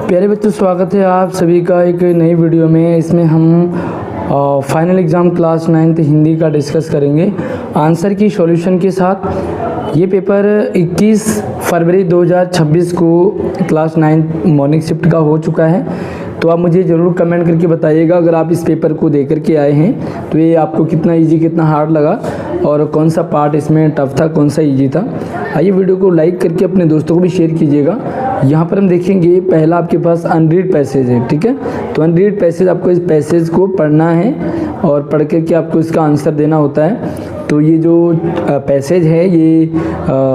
प्यारे बच्चों, स्वागत है आप सभी का एक नई वीडियो में। इसमें हम final exam class 9th Hindi का डिस्कस करेंगे आंसर की सॉल्यूशन के साथ। ये पेपर 21 फरवरी 2026 को क्लास 9 मॉर्निंग शिफ्ट का हो चुका है। तो आप मुझे ज़रूर कमेंट करके बताइएगा अगर आप इस पेपर को दे करके आए हैं तो ये आपको कितना इजी कितना हार्ड लगा और कौन सा पार्ट इसमें टफ था, कौन सा इजी था। आइए वीडियो को लाइक करके अपने दोस्तों को भी शेयर कीजिएगा। यहाँ पर हम देखेंगे पहला आपके पास अनरीड पैसेज है, ठीक है। तो अनरीड पैसेज, आपको इस पैसेज को पढ़ना है और पढ़ करके आपको इसका आंसर देना होता है। तो ये जो पैसेज है ये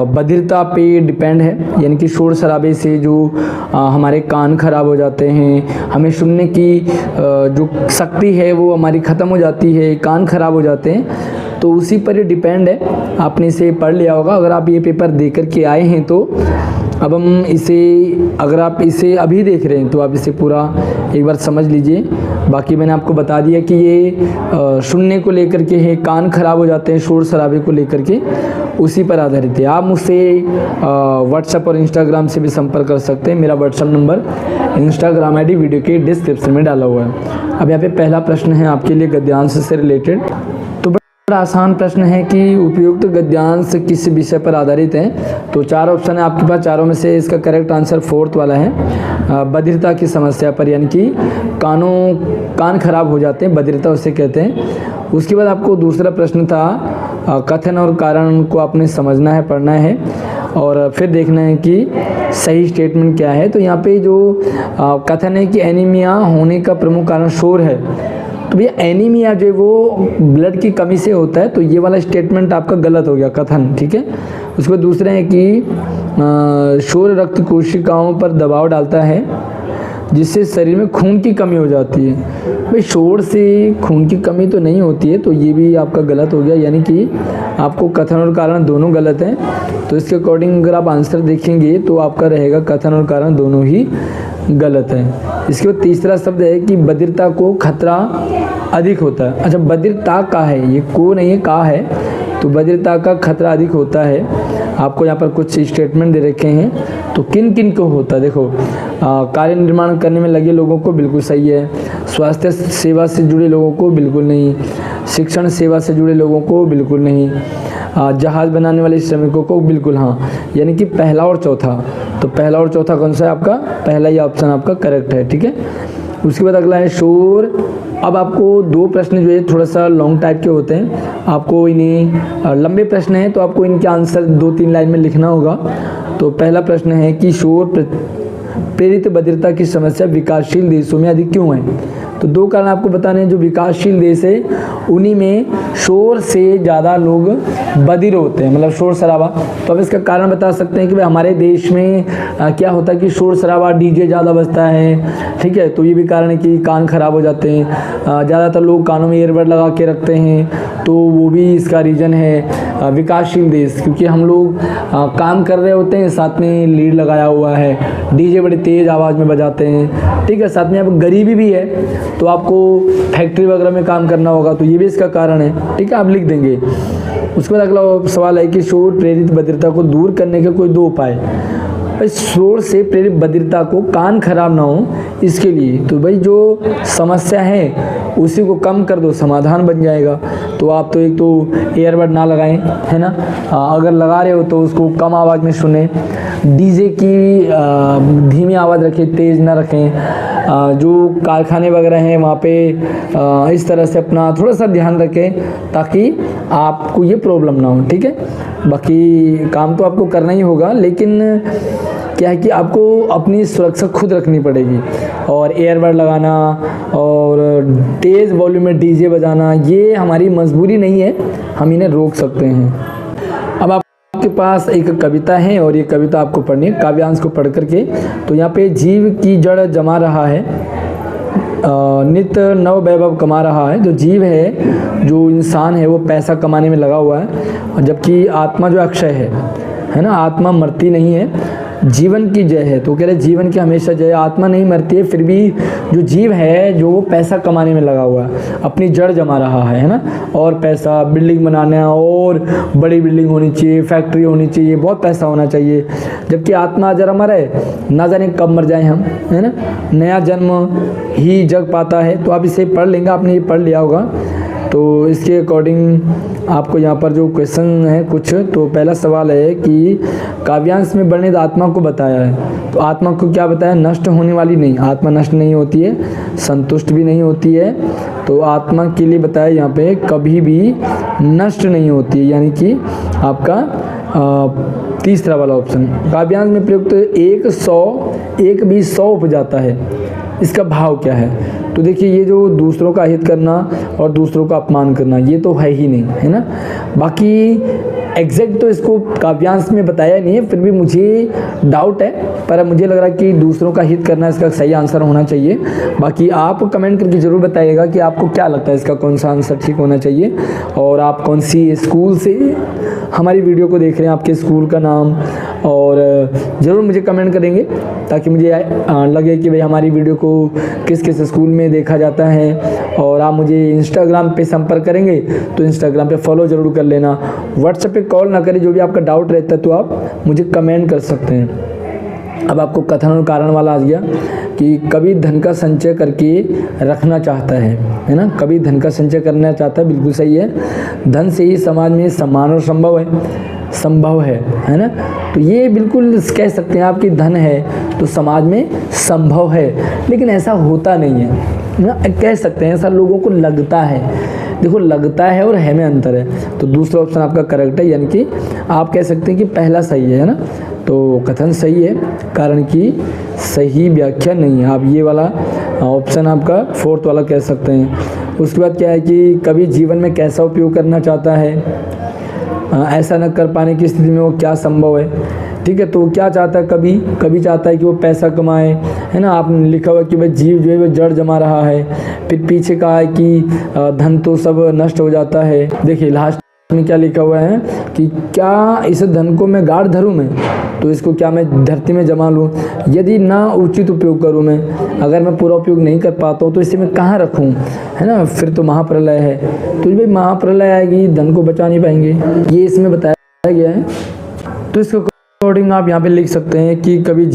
बधिरता पे डिपेंड है, यानी कि शोर शराबे से जो हमारे कान खराब हो जाते हैं, हमें सुनने की जो शक्ति है वो हमारी ख़त्म हो जाती है, कान खराब हो जाते हैं। तो उसी पर ये डिपेंड है। आपने इसे पढ़ लिया होगा अगर आप ये पेपर दे करके आए हैं तो। अब हम इसे, अगर आप इसे अभी देख रहे हैं तो आप इसे पूरा एक बार समझ लीजिए। बाकी मैंने आपको बता दिया कि ये सुनने को लेकर के है, कान खराब हो जाते हैं शोर शराबे को लेकर के, उसी पर आधारित है। आप मुझसे व्हाट्सएप और इंस्टाग्राम से भी संपर्क कर सकते हैं। मेरा WhatsApp number, Instagram ID video के डिस्क्रिप्शन में डाला हुआ है। अब यहाँ पे पहला प्रश्न है आपके लिए गद्यांश से रिलेटेड। आसान प्रश्न है कि उपयुक्त गद्यांश किस विषय पर आधारित है। तो चार ऑप्शन है आपके पास, चारों में से इसका करेक्ट आंसर फोर्थ वाला है, बधिरता की समस्या पर, यानी कि कान खराब हो जाते हैं, बधिरता उसे कहते हैं। उसके बाद आपको दूसरा प्रश्न था कथन और कारण को आपने समझना है, पढ़ना है और फिर देखना है कि सही स्टेटमेंट क्या है। तो यहाँ पे जो कथन है कि एनीमिया होने का प्रमुख कारण शोर है, तो भैया एनीमिया जो है वो ब्लड की कमी से होता है, तो ये वाला स्टेटमेंट आपका गलत हो गया, कथन, ठीक है। उसके बाद दूसरे हैं कि शोर रक्त कोशिकाओं पर दबाव डालता है जिससे शरीर में खून की कमी हो जाती है। भाई शोर से खून की कमी तो नहीं होती है, तो ये भी आपका गलत हो गया, यानी कि आपको कथन और कारण दोनों गलत हैं। तो इसके अकॉर्डिंग अगर आप आंसर देखेंगे तो आपका रहेगा कथन और कारण दोनों ही गलत है। इसके बाद तीसरा शब्द है कि बधिरता को खतरा अधिक होता है। अच्छा, बधिरता का है, ये को नहीं है, का है। तो बधिरता का खतरा अधिक होता है। आपको यहाँ पर कुछ स्टेटमेंट दे रखे हैं, तो किन किन को होता है देखो। कार्य निर्माण करने में लगे लोगों को बिल्कुल सही है, स्वास्थ्य सेवा से जुड़े लोगों को बिल्कुल नहीं, शिक्षण सेवा से जुड़े लोगों को बिल्कुल नहीं, जहाज बनाने वाले श्रमिकों को बिल्कुल हाँ, यानी कि पहला और चौथा। तो पहला और चौथा कौन सा है आपका? पहला ही ऑप्शन आपका करेक्ट है, ठीक है। उसके बाद अगला है शोर। अब आपको दो प्रश्न जो है थोड़ा सा लॉन्ग टाइप के होते हैं, आपको इन्हें लंबे प्रश्न हैं तो आपको इनके आंसर 2-3 लाइन में लिखना होगा। तो पहला प्रश्न है कि शोर प्रेरित बधिरता की समस्या विकासशील देशों में अधिक क्यों है। तो दो कारण आपको बताने हैं। जो विकासशील देश है उन्हीं में शोर से ज़्यादा लोग बधिर होते हैं, मतलब शोर शराबा। तो अब इसका कारण बता सकते हैं कि भाई हमारे देश में क्या होता है कि शोर शराबा, डीजे ज़्यादा बजता है, ठीक है। तो ये भी कारण है कि कान खराब हो जाते हैं। ज़्यादातर लोग कानों में ईयरबड लगा के रखते हैं, तो वो भी इसका रीज़न है। विकासशील देश, क्योंकि हम लोग काम कर रहे होते हैं, साथ में लीड लगाया हुआ है, डीजे बड़ी तेज़ आवाज़ में बजाते हैं, ठीक है। साथ में अब गरीबी भी है, तो आपको फैक्ट्री वगैरह में काम करना होगा, तो ये भी इसका कारण है, ठीक है। आप लिख देंगे। उसके बाद अगला सवाल है कि शोर प्रेरित बधिरता को दूर करने के कोई दो उपाय। भाई शोर से प्रेरित बधिरता को कान खराब ना हो इसके लिए, तो भाई जो समस्या है उसी को कम कर दो, समाधान बन जाएगा। तो आप तो एक तो ईयरबड ना लगाएं, है ना। अगर लगा रहे हो तो उसको कम आवाज़ में सुने, डीजे की धीमी आवाज़ रखें, तेज़ ना रखें। जो कारखाने वगैरह हैं वहाँ पे इस तरह से अपना थोड़ा सा ध्यान रखें ताकि आपको ये प्रॉब्लम ना हो, ठीक है। बाकी काम तो आपको करना ही होगा, लेकिन क्या है कि आपको अपनी सुरक्षा खुद रखनी पड़ेगी। और एयरबड लगाना और तेज़ वॉल्यूम में डीजे बजाना ये हमारी मजबूरी नहीं है, हम इन्हें रोक सकते हैं। अब आपके पास एक कविता है और ये कविता आपको पढ़नी है, काव्यांश को पढ़ करके। तो यहाँ पे जीव की जड़ जमा रहा है, नित्य नव वैभव कमा रहा है। जो जीव है, जो इंसान है, वो पैसा कमाने में लगा हुआ है, जबकि आत्मा जो अक्षय है ना, आत्मा मरती नहीं है। जीवन की जय है, तो कह रहे जीवन की हमेशा जय। आत्मा नहीं मरती है, फिर भी जो जीव है जो पैसा कमाने में लगा हुआ है, अपनी जड़ जमा रहा है ना, और पैसा, बिल्डिंग बनाना, और बड़ी बिल्डिंग होनी चाहिए, फैक्ट्री होनी चाहिए, बहुत पैसा होना चाहिए, जबकि आत्मा जरा मरे, ना जाने कब मर जाए हम, है ना। नया जन्म ही जग पाता है। तो आप इसे पढ़ लेंगे, आपने ये पढ़ लिया होगा। तो इसके अकॉर्डिंग आपको यहाँ पर जो क्वेश्चन है कुछ, तो पहला सवाल है कि काव्यांश में वर्णित आत्मा को बताया है, तो आत्मा को क्या बताया? नष्ट होने वाली नहीं, आत्मा नष्ट नहीं होती है, संतुष्ट भी नहीं होती है। तो आत्मा के लिए बताया यहाँ पे कभी भी नष्ट नहीं होती है, यानी कि आपका तीसरा वाला ऑप्शन। काव्यांश में प्रयुक्त एक भी 100 उपजाता है, इसका भाव क्या है? तो देखिए, ये जो दूसरों का हित करना और दूसरों का अपमान करना, ये तो है ही नहीं, है ना। बाकी एग्जैक्ट तो इसको काव्यांश में बताया नहीं है, फिर भी मुझे डाउट है, पर मुझे लग रहा है कि दूसरों का हित करना इसका सही आंसर होना चाहिए। बाकी आप कमेंट करके ज़रूर बताइएगा कि आपको क्या लगता है इसका कौन सा आंसर ठीक होना चाहिए, और आप कौन सी स्कूल से हमारी वीडियो को देख रहे हैं, आपके स्कूल का नाम, और ज़रूर मुझे कमेंट करेंगे ताकि मुझे लगे कि भाई हमारी वीडियो को किस किस स्कूल में देखा जाता है। और आप मुझे इंस्टाग्राम पे संपर्क करेंगे तो इंस्टाग्राम पे फॉलो ज़रूर कर लेना। व्हाट्सएप पे कॉल ना करें, जो भी आपका डाउट रहता है तो आप मुझे कमेंट कर सकते हैं। अब आपको कथन और कारण वाला आ गया कि कभी धन का संचय करके रखना चाहता है ना, कभी धन का संचय करना चाहता है, बिल्कुल सही है। धन से ही समाज में सम्मान और संभव है ना। तो ये बिल्कुल कह सकते हैं आप कि धन है तो समाज में संभव है, लेकिन ऐसा होता नहीं है ना, कह सकते हैं ऐसा लोगों को लगता है। देखो, लगता है और है में अंतर है। तो दूसरा ऑप्शन आपका करेक्ट है, यानी कि आप कह सकते हैं कि पहला सही है ना। तो कथन सही है, कारण की सही व्याख्या नहीं है। आप ये वाला ऑप्शन आपका फोर्थ वाला कह सकते हैं। उसके बाद क्या है कि कभी जीवन में कैसा उपयोग करना चाहता है, ऐसा न कर पाने की स्थिति में वो क्या संभव है। ठीक है, तो वो क्या चाहता है, कभी चाहता है कि वो पैसा कमाए, है ना। आपने लिखा हुआ कि भाई जीव जो है वो जड़ जमा रहा है। फिर पीछे कहा है कि धन तो सब नष्ट हो जाता है। देखिए लास्ट में क्या लिखा हुआ है कि क्या इस धन को मैं गाड़ धरूं मैं, तो इसको क्या मैं धरती में जमा लूं, यदि ना उचित उपयोग करूं मैं, अगर मैं पूरा उपयोग नहीं कर पाता हूं तो इसे मैं कहाँ रखूं, है ना। फिर तो महाप्रलय है, तो भाई महाप्रलय आएगी, धन को बचा नहीं पाएंगे, ये इसमें बताया गया है। तो इसको अकॉर्डिंग आप यहाँ पे लिख सकते हैं कि कभी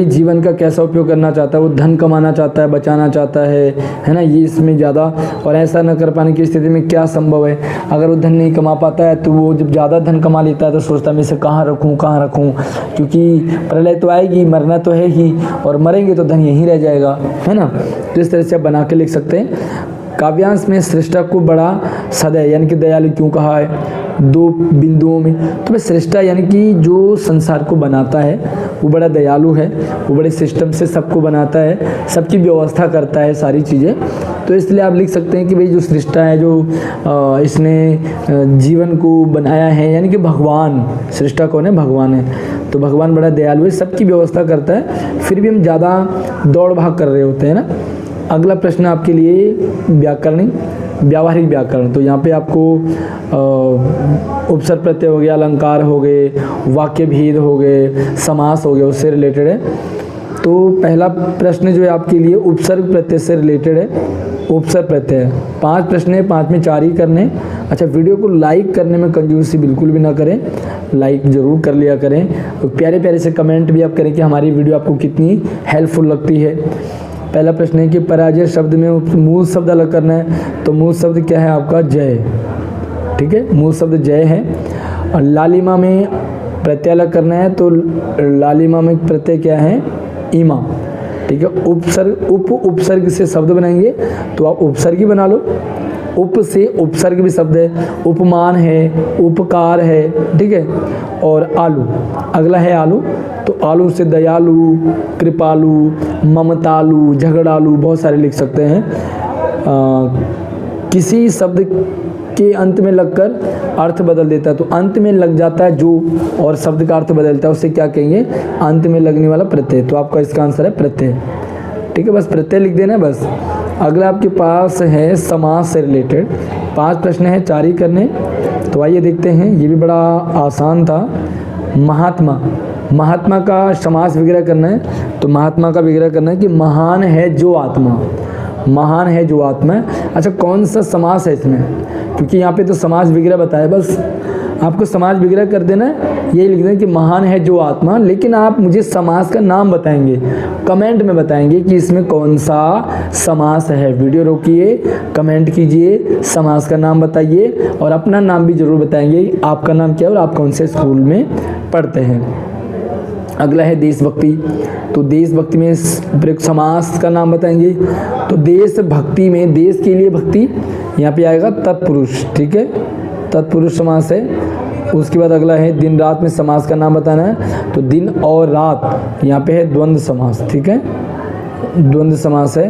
जीवन का कैसा उपयोग करना चाहता है, वो धन कमाना चाहता है, बचाना चाहता है ना, ये इसमें ज़्यादा। और ऐसा न कर पाने की स्थिति में क्या संभव है, अगर वो धन नहीं कमा पाता है तो वो जब ज़्यादा धन कमा लेता है तो सोचता है मैं इसे कहाँ रखूँ, क्योंकि प्रलय तो आएगी, मरना तो है ही, और मरेंगे तो धन यहीं रह जाएगा, है ना। तो इस तरह से आप बना के लिख सकते हैं। काव्यांश में सृष्टा को बड़ा सदैव यानी कि दयालु क्यों कहा है, 2 बिंदुओं में। तो भाई सृष्टा यानी कि जो संसार को बनाता है वो बड़ा दयालु है, वो बड़े सिस्टम से सबको बनाता है, सबकी व्यवस्था करता है सारी चीज़ें। तो इसलिए आप लिख सकते हैं कि भाई जो सृष्टा है, जो इसने जीवन को बनाया है, यानी कि भगवान, सृष्टा कौन है, भगवान है। तो भगवान बड़ा दयालु है, सबकी व्यवस्था करता है, फिर भी हम ज़्यादा दौड़ भाग कर रहे होते हैं ना। अगला प्रश्न आपके लिए व्यावहारिक व्याकरण। तो यहाँ पे आपको उपसर्ग प्रत्यय हो गया, अलंकार हो गए, वाक्य भेद हो गए, समास हो गया, उससे रिलेटेड है। तो पहला प्रश्न जो है आपके लिए उपसर्ग प्रत्यय से रिलेटेड है। उपसर्ग प्रत्यय 5 प्रश्न है, 5 में 4 ही करने। अच्छा, वीडियो को लाइक करने में कंजूसी बिल्कुल भी ना करें, लाइक ज़रूर कर लिया करें। तो प्यारे प्यारे से कमेंट भी आप करें कि हमारी वीडियो आपको कितनी हेल्पफुल लगती है। पहला प्रश्न है कि पराजय शब्द में मूल शब्द अलग करना है। तो मूल शब्द क्या है आपका, जय। ठीक है, मूल शब्द जय है। और लालिमा में प्रत्यय अलग करना है, तो लालिमा में प्रत्यय क्या है, ईमा। ठीक है, उपसर्ग से शब्द बनाएंगे तो आप उपसर्ग ही बना लो। उप से उपसर्ग भी शब्द है, उपमान है, उपकार है। ठीक है, और आलू, अगला है आलू। तो आलू से दयालु, कृपालु, ममतालु, झगड़ालू, बहुत सारे लिख सकते हैं। किसी शब्द के अंत में लगकर अर्थ बदल देता है, तो अंत में लग जाता है जो और शब्द का अर्थ बदलता है, उसे क्या कहेंगे, अंत में लगने वाला प्रत्यय। तो आपका इसका आंसर है प्रत्यय। ठीक है, बस प्रत्यय लिख देना है बस। अगला आपके पास है समास से रिलेटेड। 5 प्रश्न है, 4 ही करने। तो आइए देखते हैं, ये भी बड़ा आसान था। महात्मा महात्मा का समास विग्रह करना है, तो महात्मा का विग्रह करना है कि महान है जो आत्मा, महान है जो आत्मा है। अच्छा, कौन सा समास है इसमें, क्योंकि यहाँ पे तो समास विग्रह बताया, बस आपको समास विग्रह कर देना है, यही लिख देना कि महान है जो आत्मा, लेकिन आप मुझे समास का नाम बताएंगे, कमेंट में बताएंगे कि इसमें कौन सा समास है। वीडियो रोकिए, कमेंट कीजिए, समास का नाम बताइए और अपना नाम भी जरूर बताएंगे, आपका नाम क्या है और आप कौन से स्कूल में पढ़ते हैं। अगला है देशभक्ति, तो देशभक्ति में प्रयुक्त समास का नाम बताएंगे। तो देशभक्ति में देश के लिए भक्ति यहाँ पे आएगा तत्पुरुष, ठीक है, तत्पुरुष समास है। उसके बाद अगला है दिन रात में समास का नाम बताना है, तो दिन और रात यहाँ पे है द्वंद्व समास, ठीक है, द्वंद्व समास है।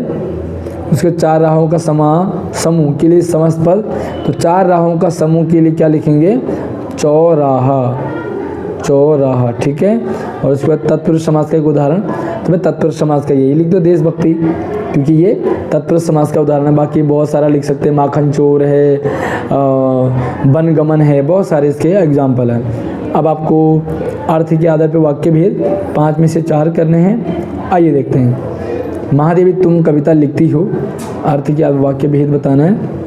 उसके 4 राहों का समूह के लिए समस्त पद, तो 4 राहों का समूह के लिए क्या लिखेंगे, चौराहा, चौराहा, ठीक है। और उसके बाद तत्पुरुष समास का एक उदाहरण, तो मैं तत्पुरुष समास का यही लिख दो देशभक्ति, क्योंकि ये तत्पुरुष समास का उदाहरण है। बाकी बहुत सारा लिख सकते हैं, माखन चोर है, वनगमन है, बहुत सारे इसके एग्जाम्पल हैं। अब आपको अर्थ के आधार पर वाक्य भेद 5 में से 4 करने हैं। आइए देखते हैं। महादेवी तुम कविता लिखती हो, अर्थ के आधार वाक्य भेद बताना है।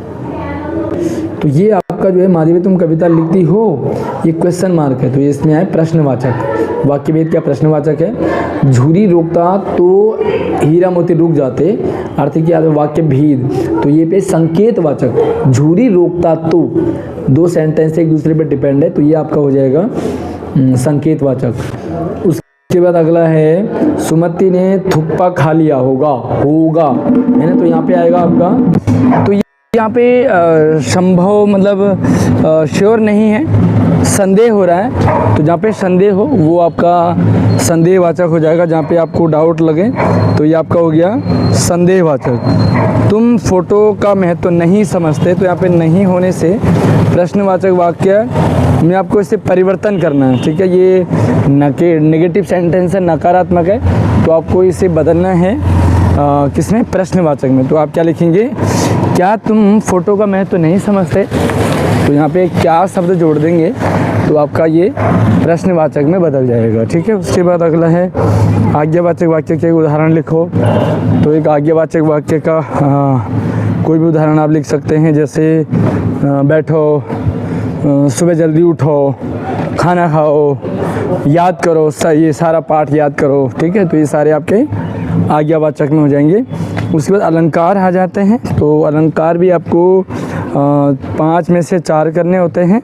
तो ये आपका जो है महादेवी तुम कविता लिखती हो, ये क्वेश्चन मार्क है, तो ये इसमें आए प्रश्नवाचक। वाक्य भेद क्या प्रश्नवाचक है। झूरी रोकता तो हीरा मोती रुक जाते, अर्थ की आधार वाक्य भेद, तो ये पे संकेतवाचक। झूरी रोकता तो 2 सेंटेंस एक दूसरे पे डिपेंड है, तो ये आपका हो जाएगा संकेतवाचक। उसके बाद अगला है सुमति ने थुप्पा खा लिया होगा, होगा है ना, तो यहाँ पे आएगा आपका, तो यहाँ पे संभव मतलब श्योर नहीं है, संदेह हो रहा है, तो जहाँ पे संदेह हो वो आपका संदेहवाचक हो जाएगा। जहाँ पे आपको डाउट लगे तो ये आपका हो गया संदेहवाचक। तुम फोटो का महत्व नहीं समझते, तो यहाँ पे नहीं होने से प्रश्नवाचक वाक्य में आपको इसे परिवर्तन करना है, ठीक है। ये नेगेटिव सेंटेंस है, नकारात्मक है, तो आपको इसे बदलना है किसमें, प्रश्नवाचक में। तो आप क्या लिखेंगे, क्या तुम फोटो का महत्व नहीं समझते, तो यहाँ पे क्या शब्द जोड़ देंगे तो आपका ये प्रश्नवाचक में बदल जाएगा, ठीक है। उसके बाद अगला है आज्ञावाचक वाक्य के उदाहरण लिखो। तो एक आज्ञावाचक वाक्य का कोई भी उदाहरण आप लिख सकते हैं, जैसे बैठो, सुबह जल्दी उठो, खाना खाओ, याद करो, ये सारा पाठ याद करो, ठीक है। तो ये सारे आपके आज्ञावाचक में हो जाएंगे। उसके बाद अलंकार आ जाते हैं, तो अलंकार भी आपको 5 में से 4 करने होते हैं।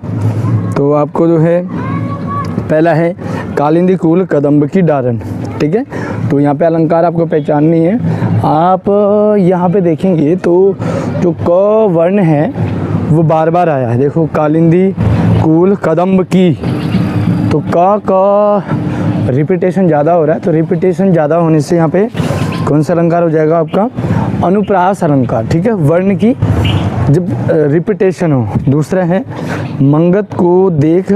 तो आपको जो है पहला है कालिंदी कुल कदम्ब की डारन, ठीक है। तो यहाँ पे अलंकार आपको पहचाननी है। आप यहाँ पे देखेंगे तो जो क वर्ण है वो बार बार आया है, देखो कालिंदी कुल कदम्ब की, तो का रिपीटेशन ज़्यादा हो रहा है, तो रिपीटेशन ज़्यादा होने से यहाँ पे कौन सा अलंकार हो जाएगा आपका, अनुप्रास अलंकार, ठीक है। वर्ण की जब रिपीटेशन हो। दूसरा है मंगत को देख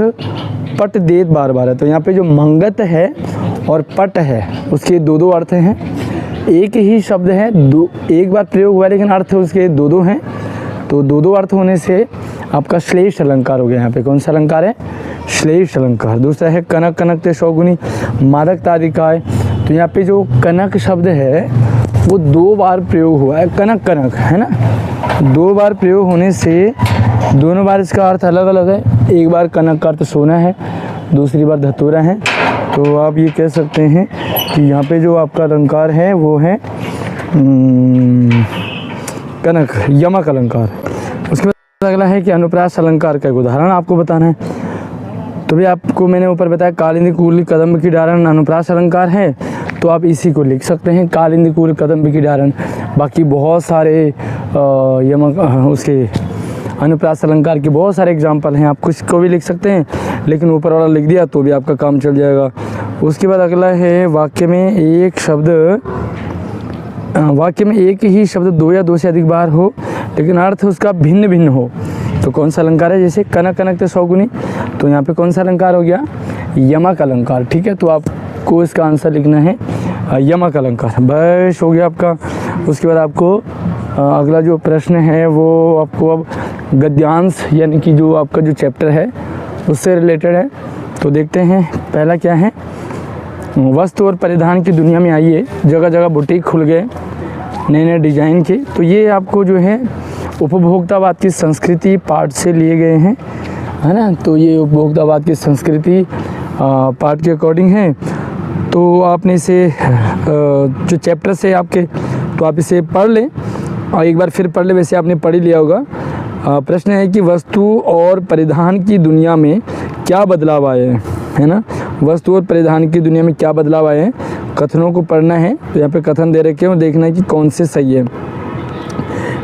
पट देत बार बार है, तो यहाँ पे जो मंगत है और पट है उसके 2 अर्थ हैं। एक ही शब्द है, एक बार प्रयोग हुआ लेकिन अर्थ उसके 2 हैं, तो 2 अर्थ होने से आपका श्लेष अलंकार हो गया। यहाँ पे कौन सा अलंकार है, श्लेष अलंकार। दूसरा है कनक कनक ते शौगुनी मादक तारिकाय, तो यहाँ पे जो कनक शब्द है वो 2 बार प्रयोग हुआ है, कनक कनक है ना, 2 बार प्रयोग होने से दोनों बार इसका अर्थ अलग अलग है। एक बार कनक का अर्थ सोना है, दूसरी बार धतूरा है, तो आप ये कह सकते हैं कि यहाँ पे जो आपका अलंकार है वो है कनक, यमक अलंकार। उसके बाद अगला है कि अनुप्रास अलंकार का एक उदाहरण आपको बताना है। तो भी आपको मैंने ऊपर बताया कालिंदी कुल कदम्ब की डारन अनुप्रास अलंकार है, तो आप इसी को लिख सकते हैं, कालिंदी कुल कदम्ब की डारन। बाकी बहुत सारे यमक उसके अनुप्रास अलंकार के बहुत सारे एग्जाम्पल हैं, आप कुछ को भी लिख सकते हैं, लेकिन ऊपर वाला लिख दिया तो भी आपका काम चल जाएगा। उसके बाद अगला है वाक्य में एक ही शब्द 2 या 2 से अधिक बार हो लेकिन अर्थ उसका भिन्न भिन्न हो, तो कौन सा अलंकार है। जैसे कनक कनक ते शौगुनी, तो यहाँ पे कौन सा अलंकार हो गया, यमक अलंकार, ठीक है। तो आपको इसका आंसर लिखना है यमक अलंकार, बस हो गया आपका। उसके बाद आपको अगला जो प्रश्न है वो आपको अब गद्यांश यानी कि जो आपका जो चैप्टर है उससे रिलेटेड है, तो देखते हैं पहला क्या है, वस्त्र और परिधान की दुनिया में आइए, जगह जगह बुटीक खुल गए नए नए डिज़ाइन के। तो ये आपको जो है उपभोक्तावाद की संस्कृति पार्ट से लिए गए हैं, है ना। तो ये उपभोक्तावाद की संस्कृति पार्ट के अकॉर्डिंग है। तो आपने इसे जो चैप्टर से आपके, तो आप इसे पढ़ लें और एक बार फिर पढ़ लें, वैसे आपने पढ़ ही लिया होगा। प्रश्न है कि वस्तु और परिधान की दुनिया में क्या बदलाव आए हैं, है ना। वस्तु और परिधान की दुनिया में क्या बदलाव आए हैं, कथनों को पढ़ना है। तो यहाँ पे कथन दे रखे हैं, देखना है कि कौन से सही है।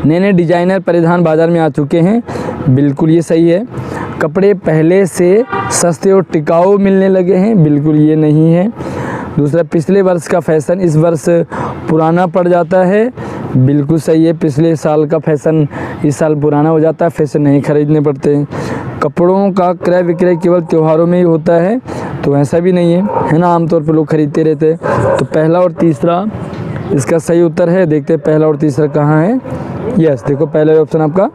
नए नए डिजाइनर परिधान बाजार में आ चुके हैं, बिल्कुल ये सही है। कपड़े पहले से सस्ते और टिकाऊ मिलने लगे हैं, बिल्कुल ये नहीं है। दूसरा, पिछले वर्ष का फैशन इस वर्ष पुराना पड़ जाता है, बिल्कुल सही है। पिछले साल का फैशन इस साल पुराना हो जाता है, फैशन नहीं खरीदने पड़ते हैं। कपड़ों का क्रय विक्रय केवल त्योहारों में ही होता है, तो ऐसा भी नहीं है ना, आमतौर पर लोग खरीदते रहते हैं। तो पहला और तीसरा इसका सही उत्तर है। देखते हैं पहला और तीसरा कहाँ है। यस, देखो पहला ऑप्शन आपका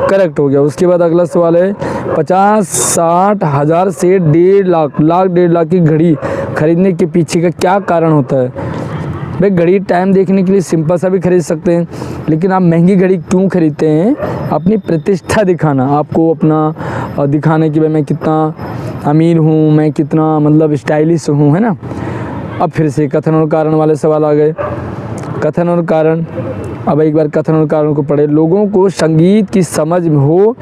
करेक्ट हो गया। उसके बाद अगला सवाल है 50-60 हज़ार से 1.5 लाख 1.5 लाख की घड़ी खरीदने के पीछे का क्या कारण होता है। भाई घड़ी टाइम देखने के लिए सिंपल सा भी खरीद सकते हैं, लेकिन आप महंगी घड़ी क्यों खरीदते हैं, अपनी प्रतिष्ठा दिखाना, आपको अपना दिखाना कि भाई मैं कितना अमीर हूँ, मैं कितना मतलब स्टाइलिश हूँ, है ना। अब फिर से कथन और कारण वाले सवाल आ गए। कथन और कारण, अब एक बार कथन और कारण को पढ़े। लोगों को संगीत की समझ हो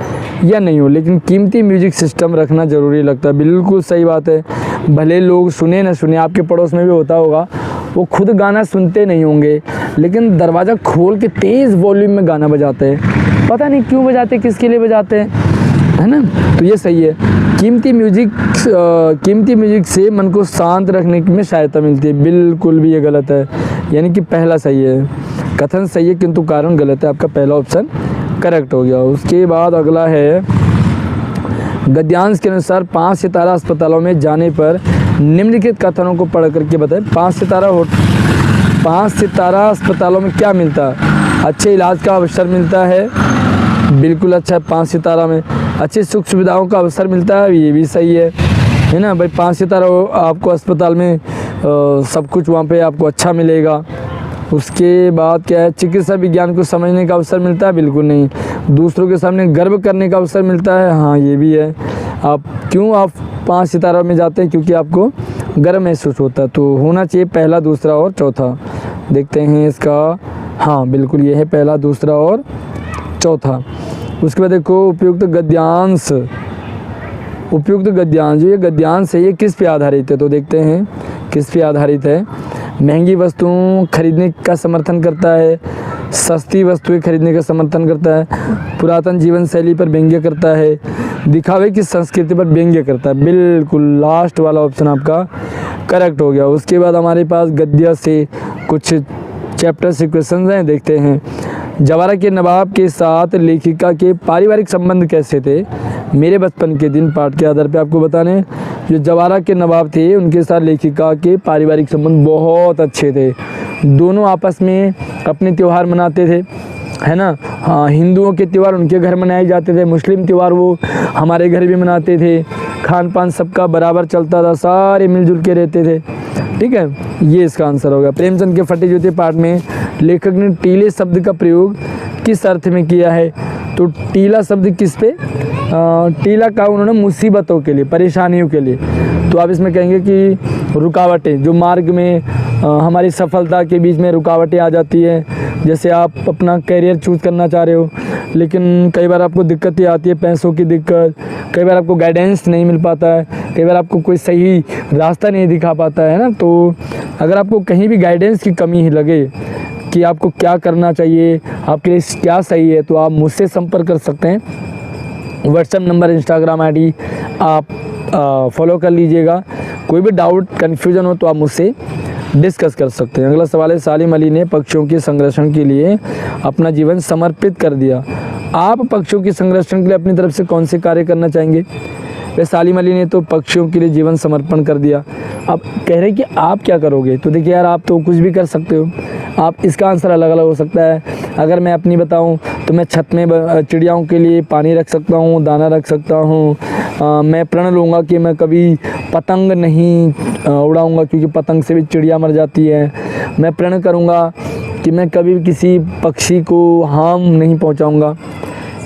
या नहीं हो, लेकिन कीमती म्यूजिक सिस्टम रखना ज़रूरी लगता है, बिल्कुल सही बात है। भले लोग सुने ना सुने, आपके पड़ोस में भी होता होगा, वो खुद गाना सुनते नहीं होंगे, लेकिन दरवाज़ा खोल के तेज़ वॉल्यूम में गाना बजाते हैं। पता नहीं क्यों बजाते, किसके लिए बजाते हैं, है ना। तो ये सही है। कीमती म्यूजिक से मन को शांत रखने में सहायता मिलती है, बिल्कुल भी ये गलत है। यानी कि पहला सही है, कथन सही है किंतु कारण गलत है। आपका पहला ऑप्शन करेक्ट हो गया। उसके बाद अगला है गद्यांश के अनुसार 5 सितारा अस्पतालों में जाने पर निम्नलिखित कथनों को पढ़ करके बताएं। 5 सितारा अस्पतालों में क्या मिलता है। अच्छे इलाज का अवसर मिलता है, बिल्कुल अच्छा है। 5 सितारा में अच्छी सुख सुविधाओं का अवसर मिलता है, ये भी सही है ना भाई। 5 सितारा आपको अस्पताल में सब कुछ वहाँ पे आपको अच्छा मिलेगा। उसके बाद क्या है, चिकित्सा विज्ञान को समझने का अवसर मिलता है, बिल्कुल नहीं। दूसरों के सामने गर्व करने का अवसर मिलता है, हाँ ये भी है। आप 5 सितारा में जाते हैं, क्योंकि आपको गर्व महसूस होता है। तो होना चाहिए पहला, दूसरा और चौथा। देखते हैं इसका, हाँ बिल्कुल ये है पहला, दूसरा और चौथा। उसके बाद देखो उपयुक्त गद्यांश जो ये गद्यांश है, ये किस पे आधारित है। तो देखते हैं किस पे आधारित है। महंगी वस्तुओं खरीदने का समर्थन करता है, सस्ती वस्तुएं खरीदने का समर्थन करता है, पुरातन जीवन शैली पर व्यंग्य करता है, दिखावे की संस्कृति पर व्यंग्य करता है, बिल्कुल लास्ट वाला ऑप्शन आपका करेक्ट हो गया। उसके बाद हमारे पास गद्य से कुछ चैप्टर से क्वेश्चन हैं, देखते हैं। जवारा के नवाब के साथ लेखिका के पारिवारिक संबंध कैसे थे। मेरे बचपन के दिन पाठ के आधार पे आपको बताने, जो जवारा के नवाब थे उनके साथ लेखिका के पारिवारिक संबंध बहुत अच्छे थे। दोनों आपस में अपने त्यौहार मनाते थे, है ना। हाँ, हिंदुओं के त्यौहार उनके घर मनाए जाते थे, मुस्लिम त्यौहार वो हमारे घर भी मनाते थे। खान पान सबका बराबर चलता था, सारे मिलजुल के रहते थे, ठीक है। ये इसका आंसर होगा। प्रेमचंद के फटे जूते पाठ में लेखक ने टीले शब्द का प्रयोग किस अर्थ में किया है। तो टीला शब्द किस पे, टीला का उन्होंने मुसीबतों के लिए, परेशानियों के लिए। तो आप इसमें कहेंगे कि रुकावटें, जो मार्ग में हमारी सफलता के बीच में रुकावटें आ जाती है। जैसे आप अपना करियर चूज़ करना चाह रहे हो, लेकिन कई बार आपको दिक्कतें आती है, पैसों की दिक्कत, कई बार आपको गाइडेंस नहीं मिल पाता है, कई बार आपको कोई सही रास्ता नहीं दिखा पाता है ना। तो अगर आपको कहीं भी गाइडेंस की कमी ही लगे कि आपको क्या करना चाहिए, आपके लिए क्या सही है, तो आप मुझसे संपर्क कर सकते हैं। व्हाट्सएप नंबर, इंस्टाग्राम आईडी आप फॉलो कर लीजिएगा। कोई भी डाउट कन्फ्यूजन हो तो आप मुझसे डिस्कस कर सकते हैं। अगला सवाल है, सालिम अली ने पक्षियों के संरक्षण के लिए अपना जीवन समर्पित कर दिया। आप पक्षियों के संरक्षण के लिए अपनी तरफ से कौन से कार्य करना चाहेंगे। वे सालिम अली ने तो पक्षियों के लिए जीवन समर्पण कर दिया। अब कह रहे हैं कि आप क्या करोगे। तो देखिए यार, आप तो कुछ भी कर सकते हो, आप इसका आंसर अलग अलग हो सकता है। अगर मैं अपनी बताऊं तो मैं छत में चिड़ियाओं के लिए पानी रख सकता हूँ, दाना रख सकता हूँ। मैं प्रण लूँगा कि मैं कभी पतंग नहीं उड़ाऊँगा, क्योंकि पतंग से भी चिड़िया मर जाती है। मैं प्रण करूँगा कि मैं कभी किसी पक्षी को हार्म नहीं पहुँचाऊँगा।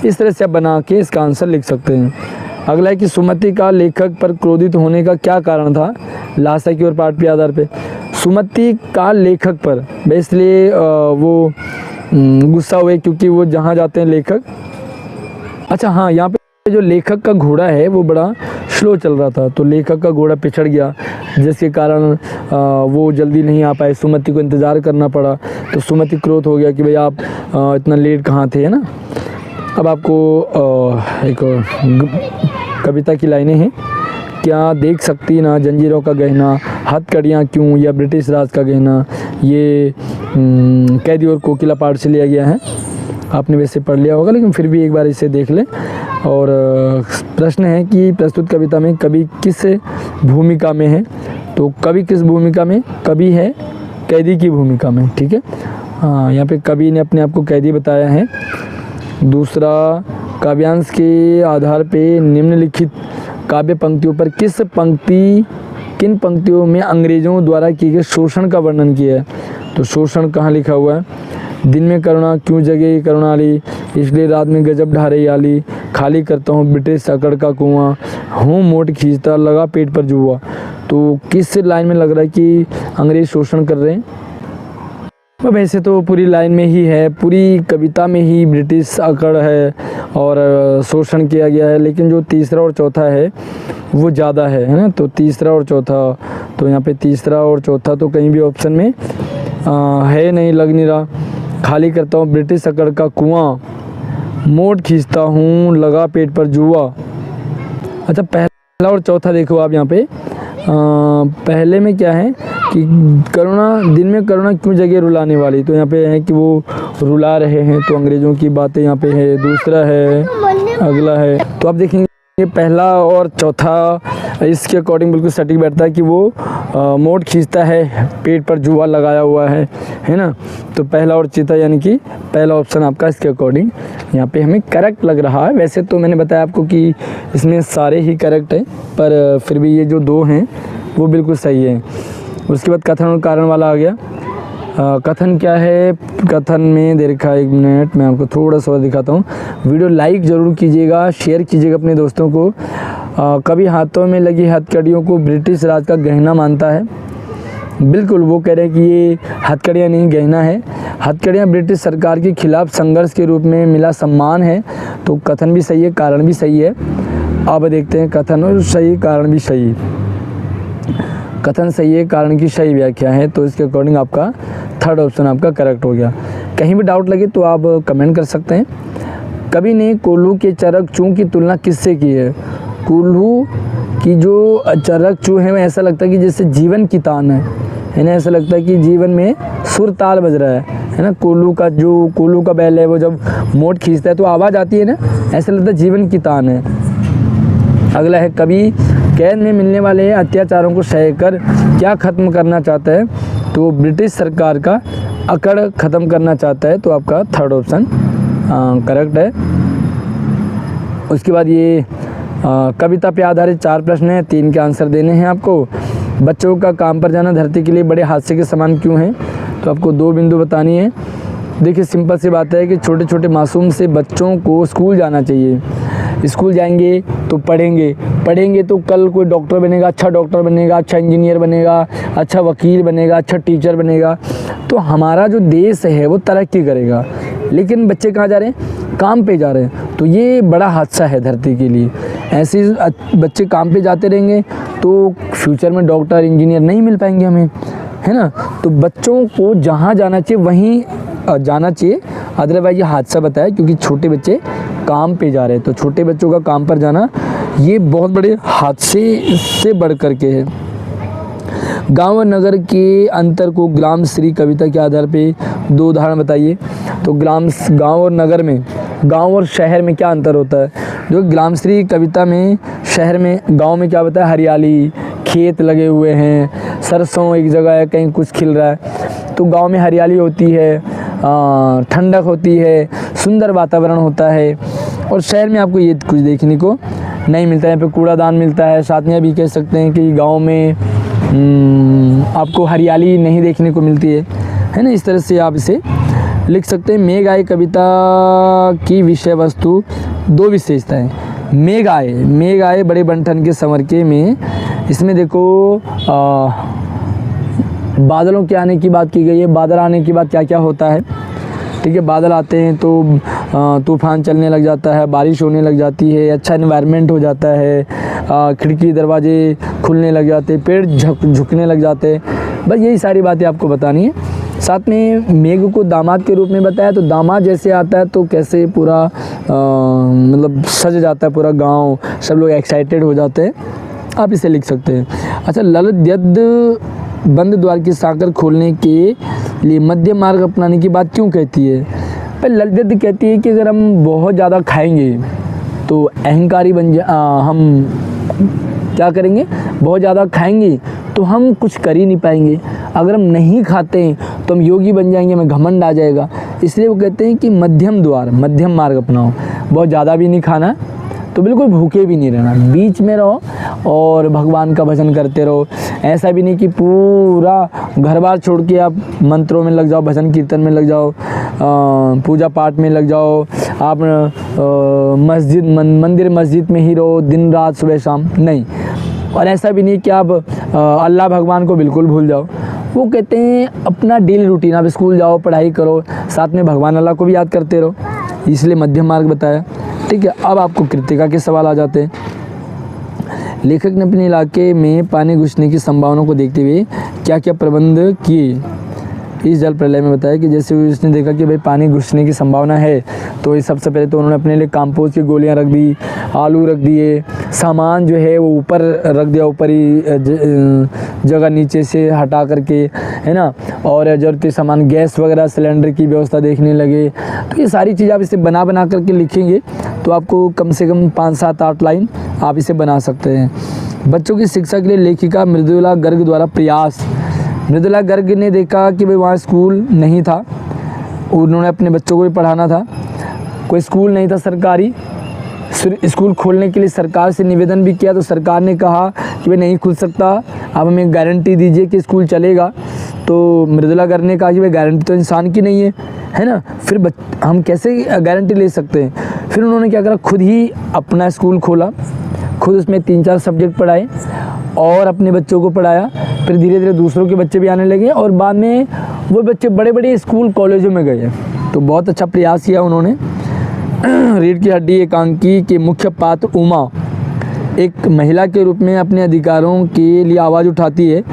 इस तरह से आप बना के इसका आंसर लिख सकते हैं। अगला है कि सुमति का लेखक पर क्रोधित होने का क्या कारण था, लाशा की और पाठ के आधार पे। सुमति का लेखक पर इसलिए वो गुस्सा हुए क्योंकि वो जहाँ जाते हैं लेखक, अच्छा हाँ, यहाँ पे जो लेखक का घोड़ा है वो बड़ा स्लो चल रहा था, तो लेखक का घोड़ा पिछड़ गया, जिसके कारण वो जल्दी नहीं आ पाए, सुमति को इंतज़ार करना पड़ा। तो सुमति क्रोध हो गया कि भाई आप इतना लेट कहाँ थे, है ना। अब आपको एक कविता की लाइनें हैं। क्या देख सकती ना जंजीरों का गहना, हथकड़ियाँ क्यों या ब्रिटिश राज का गहना। ये कैदी और कोकिला पाठ से लिया गया है, आपने वैसे पढ़ लिया होगा, लेकिन फिर भी एक बार इसे देख लें। और प्रश्न है कि प्रस्तुत कविता में कवि किस भूमिका में है, तो कवि किस भूमिका में, कवि है कैदी की भूमिका में, ठीक है। हाँ, यहाँ पे कवि ने अपने आप को कैदी बताया है। दूसरा, काव्यांश के आधार पे निम्नलिखित काव्य पंक्तियों पर किन पंक्तियों में अंग्रेज़ों द्वारा किए गए शोषण का वर्णन किया है। तो शोषण कहाँ लिखा हुआ है। दिन में करुणा क्यों जगे करुणाली, इसलिए रात में गजब ढारे याली, खाली करता हूँ ब्रिटिश सकड़ का कुआं, हूँ मोट खींचता लगा पेट पर जुआ। तो किस लाइन में लग रहा है कि अंग्रेज शोषण कर रहे हैं। वैसे तो पूरी लाइन में ही है, पूरी कविता में ही ब्रिटिश अकड़ है और शोषण किया गया है, लेकिन जो तीसरा और चौथा है वो ज़्यादा है ना। तो तीसरा और चौथा, तो यहाँ पे तीसरा और चौथा तो कहीं भी ऑप्शन में है नहीं, लग नहीं रहा। खाली करता हूँ ब्रिटिश अकड़ का कुआं, मोट खींचता हूँ लगा पेट पर जुआ। अच्छा, पहला और चौथा देखो आप यहाँ पे। पहले में क्या है कि करुणा, दिन में करुणा क्यों जगह रुलाने वाली, तो यहाँ पे है कि वो रुला रहे हैं, तो अंग्रेज़ों की बातें यहाँ पे है। दूसरा है, अगला है, तो आप देखेंगे पहला और चौथा इसके अकॉर्डिंग बिल्कुल सटीक बैठता है कि वो मोट खींचता है, पेट पर जुआ लगाया हुआ है ना। तो पहला और चौथा यानी कि पहला ऑप्शन आपका इसके अकॉर्डिंग यहाँ पे हमें करेक्ट लग रहा है। वैसे तो मैंने बताया आपको कि इसमें सारे ही करेक्ट हैं, पर फिर भी ये जो दो हैं वो बिल्कुल सही है। उसके बाद कथन और कारण वाला आ गया। कथन क्या है, कथन में दे रखा है, 1 मिनट मैं आपको थोड़ा सा दिखाता हूँ। वीडियो लाइक ज़रूर कीजिएगा, शेयर कीजिएगा अपने दोस्तों को। कभी हाथों में लगी हथकड़ियों को ब्रिटिश राज का गहना मानता है। बिल्कुल, वो कह रहे हैं कि ये हथकड़ियाँ नहीं गहना है। हथकड़ियाँ ब्रिटिश सरकार के खिलाफ संघर्ष के रूप में मिला सम्मान है। तो कथन भी सही है, कारण भी सही है। अब देखते हैं कथन और सही, कारण भी सही। कथन सही है, कारण की सही व्याख्या है, तो इसके अकॉर्डिंग आपका थर्ड ऑप्शन आपका करेक्ट हो गया। कहीं भी डाउट लगे तो आप कमेंट कर सकते हैं। कवि ने कोल्हू के चरक चूँ की तुलना किससे की है। कोल्हू की जो चरक चूँ है, ऐसा लगता है कि जैसे जीवन की तान है ना। ऐसा लगता है कि जीवन में सुर ताल बज रहा है ना। कोल्हू का बैल है, वो जब मोट खींचता है तो आवाज़ आती है ना, ऐसा लगता है जीवन की तान है। अगला है, कवि कैद में मिलने वाले अत्याचारों को सहकर क्या ख़त्म करना चाहता है, तो ब्रिटिश सरकार का अकड़ ख़त्म करना चाहता है। तो आपका थर्ड ऑप्शन करेक्ट है। उसके बाद ये कविता पे आधारित 4 प्रश्न हैं, 3 के आंसर देने हैं आपको। बच्चों का काम पर जाना धरती के लिए बड़े हादसे के समान क्यों है, तो आपको 2 बिंदु बतानी है। देखिए, सिंपल सी बात है कि छोटे छोटे मासूम से बच्चों को स्कूल जाना चाहिए। स्कूल जाएंगे तो पढ़ेंगे तो कल कोई डॉक्टर बनेगा, अच्छा डॉक्टर बनेगा, अच्छा इंजीनियर बनेगा, अच्छा वकील बनेगा, अच्छा टीचर बनेगा, तो हमारा जो देश है वो तरक्की करेगा। लेकिन बच्चे कहाँ जा रहे हैं, काम पे जा रहे हैं, तो ये बड़ा हादसा है धरती के लिए। ऐसे बच्चे काम पे जाते रहेंगे तो फ्यूचर में डॉक्टर इंजीनियर नहीं मिल पाएंगे हमें, है ना। तो बच्चों को जहाँ जाना चाहिए वहीं जाना चाहिए, अदरवाइज ये हादसा बताया, क्योंकि छोटे बच्चे काम पे जा रहे हैं। तो छोटे बच्चों का काम पर जाना ये बहुत बड़े हादसे से बढ़ कर के है। गांव और नगर के अंतर को ग्राम श्री कविता के आधार पे 2 उदाहरण बताइए। तो गांव और नगर में, गांव और शहर में क्या अंतर होता है। जो ग्राम श्री कविता में शहर में, गांव में क्या बताया, हरियाली, खेत लगे हुए हैं, सरसों एक जगह है, कहीं कुछ खिल रहा है। तो गांव में हरियाली होती है, ठंडक होती है, सुंदर वातावरण होता है। और शहर में आपको ये कुछ देखने को नहीं मिलता है। यहाँ पे कूड़ादान मिलता है। साथ में अभी कह सकते हैं कि गांव में आपको हरियाली नहीं देखने को मिलती है ना। इस तरह से आप इसे लिख सकते हैं। मेघ आए कविता की विषय वस्तु 2 विशेषताएँ। मेघ आए बड़े बंठन के संवर के में, इसमें देखो बादलों के आने की बात की गई है। बादल आने के बाद क्या क्या होता है, ठीक है। बादल आते हैं तो तूफान चलने लग जाता है, बारिश होने लग जाती है, अच्छा एनवायरनमेंट हो जाता है, खिड़की दरवाजे खुलने लग जाते हैं, पेड़ झुकने लग जाते हैं। बस यही सारी बातें आपको बतानी है। साथ में मेघ को दामाद के रूप में बताया, तो दामाद जैसे आता है तो कैसे पूरा मतलब सज जाता है पूरा गांव, सब लोग एक्साइटेड हो जाते हैं, आप इसे लिख सकते हैं। अच्छा, ललित यद्य बंद द्वार की साकर खोलने के लिए मध्य मार्ग अपनाने की बात क्यों कहती है? पर ललित यद्य कहती है कि अगर हम बहुत ज़्यादा खाएंगे तो अहंकारी हम क्या करेंगे, बहुत ज़्यादा खाएंगे तो हम कुछ कर ही नहीं पाएंगे। अगर हम नहीं खाते हैं तो हम योगी बन जाएंगे, हमें घमंड आ जाएगा। इसलिए वो कहते हैं कि मध्यम मार्ग अपनाओ। बहुत ज़्यादा भी नहीं खाना, तो बिल्कुल भूखे भी नहीं रहना, बीच में रहो और भगवान का भजन करते रहो। ऐसा भी नहीं कि पूरा घर बार छोड़ के आप मंत्रों में लग जाओ, भजन कीर्तन में लग जाओ, पूजा पाठ में लग जाओ, आप मंदिर मस्जिद में ही रहो दिन रात सुबह शाम, नहीं। और ऐसा भी नहीं कि आप अल्लाह भगवान को बिल्कुल भूल जाओ। वो कहते हैं अपना डेली रूटीन, आप स्कूल जाओ, पढ़ाई करो, साथ में भगवान अल्लाह को भी याद करते रहो, इसलिए मध्यम मार्ग बताया, ठीक है। अब आपको कृतिका के सवाल आ जाते हैं। लेखक ने अपने इलाके में पानी घुसने की संभावना को देखते हुए क्या क्या प्रबंध किए इस जल प्रलय में? बताया कि जैसे उसने देखा कि भाई पानी घुसने की संभावना है, तो सबसे पहले तो उन्होंने अपने लिए कंपोस्ट की गोलियां रख दी, आलू रख दिए, सामान जो है वो ऊपर रख दिया, ऊपर ही जगह नीचे से हटा करके, है ना। और ज़रूरती सामान गैस वगैरह सिलेंडर की व्यवस्था देखने लगे। तो ये सारी चीज़ आप इसे बना करके लिखेंगे तो आपको कम से कम 5, 7, 8 लाइन आप इसे बना सकते हैं। बच्चों की शिक्षा के लिए लेखिका मृदुला गर्ग द्वारा प्रयास। मृदुला गर्ग ने देखा कि भाई वहाँ स्कूल नहीं था, उन्होंने अपने बच्चों को भी पढ़ाना था, कोई स्कूल नहीं था सरकारी, स्कूल खोलने के लिए सरकार से निवेदन भी किया, तो सरकार ने कहा कि भाई नहीं खुल सकता, आप हमें गारंटी दीजिए कि स्कूल चलेगा। तो मृदुला गर्ग ने कहा कि भाई गारंटी तो इंसान की नहीं है ना, फिर हम कैसे गारंटी ले सकते हैं। फिर उन्होंने क्या करा, खुद ही अपना स्कूल खोला, खुद उसमें 3-4 सब्जेक्ट पढ़ाए और अपने बच्चों को पढ़ाया। फिर धीरे धीरे दूसरों के बच्चे भी आने लगे और बाद में वो बच्चे बड़े बड़े स्कूल कॉलेजों में गए। तो बहुत अच्छा प्रयास किया उन्होंने। रीढ़ की हड्डी एकांकी के मुख्य पात्र उमा एक महिला के रूप में अपने अधिकारों के लिए आवाज़ उठाती है।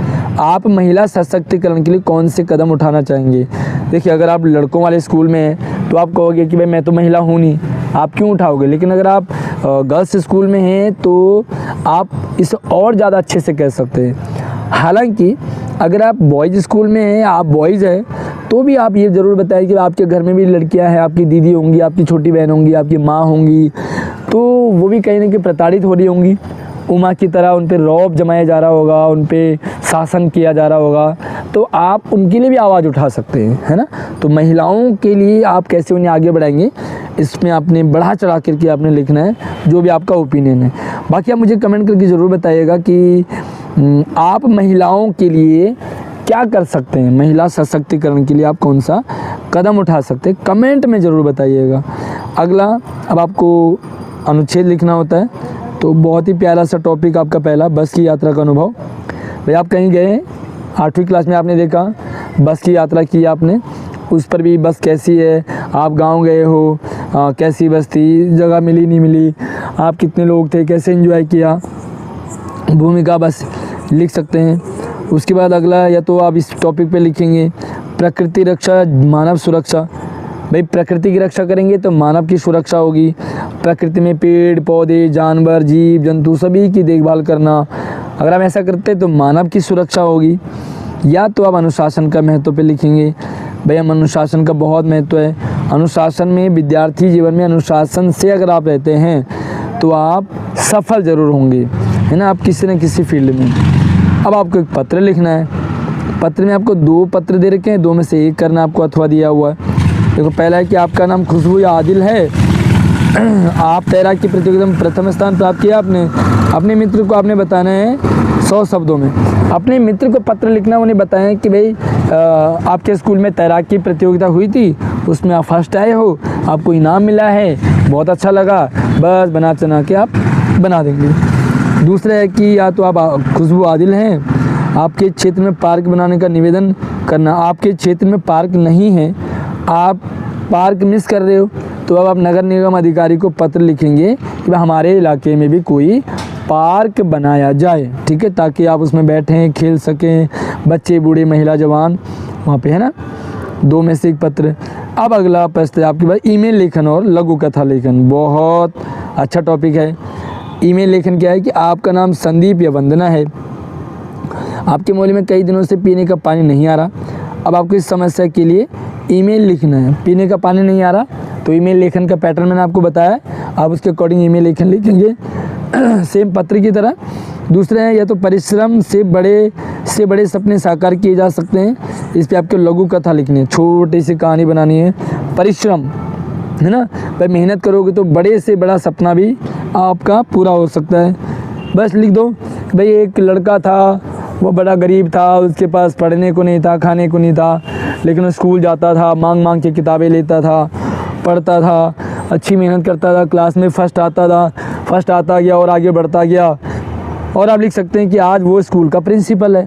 आप महिला सशक्तिकरण के लिए कौन से कदम उठाना चाहेंगे? देखिए, अगर आप लड़कों वाले स्कूल में हैं तो आप कहोगे कि भाई मैं तो महिला हूँ नहीं, आप क्यों उठाओगे। लेकिन अगर आप गर्ल्स स्कूल में हैं तो आप इसे और ज़्यादा अच्छे से कह सकते हैं। हालांकि अगर आप बॉयज़ स्कूल में हैं, आप बॉयज़ हैं, तो भी आप ये ज़रूर बताएं कि आपके घर में भी लड़कियां हैं, आपकी दीदी होंगी, आपकी छोटी बहन होंगी, आपकी माँ होंगी, तो वो भी कहीं ना कहीं प्रताड़ित हो रही होंगी। उमा की तरह उन पर रौब जमाया जा रहा होगा, उन पर शासन किया जा रहा होगा, तो आप उनके लिए भी आवाज़ उठा सकते हैं, है ना। तो महिलाओं के लिए आप कैसे उन्हें आगे बढ़ाएंगे, इसमें आपने बढ़ा चढ़ा करके आपने लिखना है, जो भी आपका ओपिनियन है। बाकी आप मुझे कमेंट करके ज़रूर बताइएगा कि आप महिलाओं के लिए क्या कर सकते हैं, महिला सशक्तिकरण के लिए आप कौन सा कदम उठा सकते हैं, कमेंट में ज़रूर बताइएगा। अगला, अब आपको अनुच्छेद लिखना होता है, तो बहुत ही प्यारा सा टॉपिक आपका पहला, बस की यात्रा का अनुभव। भाई आप कहीं गए, 8वीं क्लास में आपने देखा बस की यात्रा की आपने, उस पर भी बस कैसी है, आप गांव गए हो, कैसी बस थी, जगह मिली नहीं मिली, आप कितने लोग थे, कैसे एंजॉय किया, भूमिका बस लिख सकते हैं। उसके बाद अगला, या तो आप इस टॉपिक पे लिखेंगे प्रकृति रक्षा मानव सुरक्षा। भाई प्रकृति की रक्षा करेंगे तो मानव की सुरक्षा होगी। प्रकृति में पेड़ पौधे, जानवर, जीव जंतु सभी की देखभाल करना, अगर हम ऐसा करते हैं तो मानव की सुरक्षा होगी। या तो आप अनुशासन का महत्व पे लिखेंगे। भाई हम अनुशासन का बहुत महत्व है। अनुशासन में, विद्यार्थी जीवन में अनुशासन से अगर आप रहते हैं तो आप सफल ज़रूर होंगे, है ना, आप किसी न किसी फील्ड में। अब आपको एक पत्र लिखना है। पत्र में आपको 2 पत्र दे रखे हैं, 2 में से एक करना आपको अथवा दिया हुआ है। देखो पहला है कि आपका नाम खुशबू या आदिल है, आप तैराकी प्रतियोगिता में प्रथम स्थान प्राप्त किया आपने। अपने मित्र को आपने बताना है 100 शब्दों में। अपने मित्र को पत्र लिखना, उन्हें बताएं कि भाई आपके स्कूल में तैराकी प्रतियोगिता हुई थी, उसमें आप फर्स्ट आए हो, आपको इनाम मिला है, बहुत अच्छा लगा। बस बना चना के आप बना देंगे। दूसरा है कि या तो आप खुशबू आदिल हैं, आपके क्षेत्र में पार्क बनाने का निवेदन करना। आपके क्षेत्र में पार्क नहीं है, आप पार्क मिस कर रहे हो, तो अब आप नगर निगम अधिकारी को पत्र लिखेंगे कि हमारे इलाके में भी कोई पार्क बनाया जाए, ठीक है, ताकि आप उसमें बैठें, खेल सकें, बच्चे, बूढ़े, महिला, जवान वहाँ पे, है ना। 2 में से एक पत्र। अब अगला प्रश्न है आपके पास ईमेल लेखन और लघु कथा लेखन। बहुत अच्छा टॉपिक है। ईमेल लेखन क्या है कि आपका नाम संदीप या वंदना है, आपके मोहल्ले में कई दिनों से पीने का पानी नहीं आ रहा। अब आपको इस समस्या के लिए ईमेल लिखना है। पीने का पानी नहीं आ रहा, तो ईमेल लेखन का पैटर्न मैंने आपको बताया, आप उसके अकॉर्डिंग ईमेल लेखन लिखेंगे सेम पत्र की तरह। दूसरे हैं या तो परिश्रम से बड़े सपने साकार किए जा सकते हैं, इस पर आपको लघु कथा लिखनी है, छोटी सी कहानी बनानी है। परिश्रम है ना, भाई मेहनत करोगे तो बड़े से बड़ा सपना भी आपका पूरा हो सकता है। बस लिख दो भाई एक लड़का था, वो बड़ा गरीब था, उसके पास पढ़ने को नहीं था, खाने को नहीं था, लेकिन वो स्कूल जाता था, मांग के किताबें लेता था, पढ़ता था, अच्छी मेहनत करता था, क्लास में फर्स्ट आता गया और आगे बढ़ता गया। और आप लिख सकते हैं कि आज वो स्कूल का प्रिंसिपल है,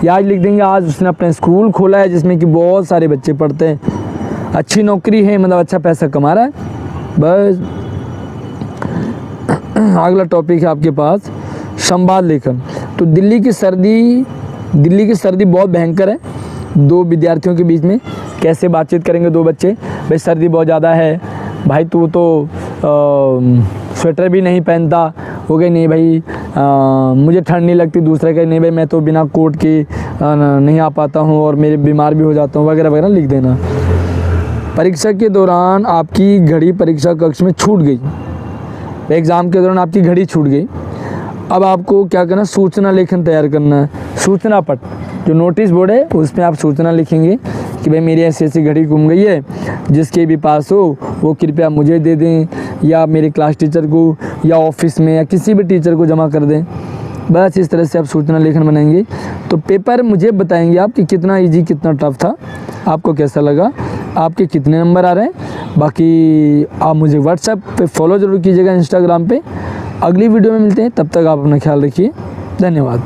या आज लिख देंगे आज उसने अपना स्कूल खोला है जिसमें कि बहुत सारे बच्चे पढ़ते हैं, अच्छी नौकरी है, मतलब अच्छा पैसा कमा रहा है। बस अगला टॉपिक है आपके पास संवाद लेखन। तो दिल्ली की सर्दी बहुत भयंकर है, 2 विद्यार्थियों के बीच में कैसे बातचीत करेंगे 2 बच्चे। भाई सर्दी बहुत ज़्यादा है, भाई तू तो स्वेटर भी नहीं पहनता। हो गई नहीं भाई मुझे ठंड नहीं लगती। दूसरा कहे नहीं भाई मैं तो बिना कोट के नहीं आ पाता हूँ और मेरे बीमार भी हो जाता हूँ, वगैरह वगैरह लिख देना। परीक्षा के दौरान आपकी घड़ी परीक्षा कक्ष में छूट गई, एग्ज़ाम के दौरान आपकी घड़ी छूट गई। अब आपको क्या करना, सूचना लेखन तैयार करना है। सूचना पट जो नोटिस बोर्ड है उसमें आप सूचना लिखेंगे कि भाई मेरी ऐसी घड़ी गुम गई है, जिसके भी पास हो वो कृपया मुझे दे दें, या मेरे क्लास टीचर को, या ऑफिस में, या किसी भी टीचर को जमा कर दें। बस इस तरह से आप सूचना लेखन बनाएंगे। तो पेपर मुझे बताएंगे आप कि कितना इजी कितना टफ था, आपको कैसा लगा, आपके कितने नंबर आ रहे हैं। बाकी आप मुझे व्हाट्सएप पे फॉलो ज़रूर कीजिएगा, इंस्टाग्राम पे। अगली वीडियो में मिलते हैं, तब तक आप अपना ख्याल रखिए। धन्यवाद।